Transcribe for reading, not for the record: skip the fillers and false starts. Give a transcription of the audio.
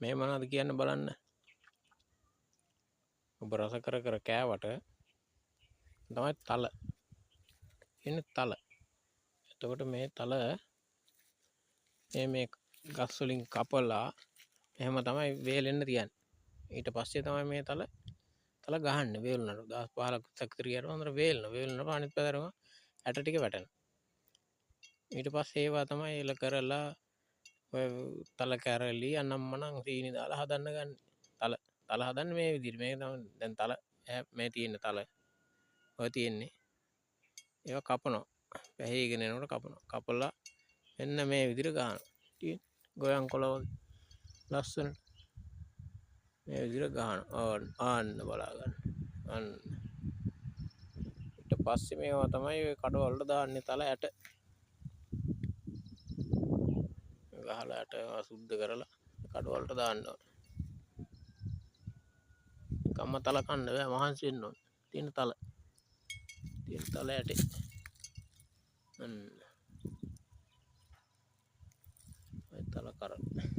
මේ මොනවද කියන්න බලන්න. ඔබ රස කර කර කෑවට තමයි තල. ඉන්නේ තල. එතකොට මේ තල මේ ගස් වලින් කපලා එහෙම තමයි වේලෙන්න තියන්නේ. ඊට පස්සේ තමයි මේ තල ගහන්න වේලුනට 10 15ක් විතර ගියරම හොඳට වේලනකොට අනිත් පැත්තටම ඇට ටික වැටෙනවා. ඊට පස්සේ ඒවා තමයි එල කරලා ඔය තල කැරලි අනම්මනම් සීනි දාලා හදන්න ගන්න. තල හදන්න මේ විදිහට. මේක තමයි දැන් තල මේ තියෙන තල. ඔය තියෙන්නේ. ඒවා කපනවා. පැහැීගෙන එනකොට කපනවා. කපලා මෙන්න මේ විදිහට ගන්නවා. තියෙන ගොයන් කොළ ලස්සන මේ විදිහට ගන්නවා. ආන්න බලා ගන්න. අන්න. ඊට පස්සේ මේවා තමයි ඔය කඩවල වලට දාන්නේ තල ඇට. ගහලා ඇට සුද්ධ කරලා කඩවල වලට දාන්න ඕනේ. කම්ම තල කන්න බෑ මහන්සි වෙන්න ඕනේ. තියෙන තල ඇටේ. ඔය තල කරලා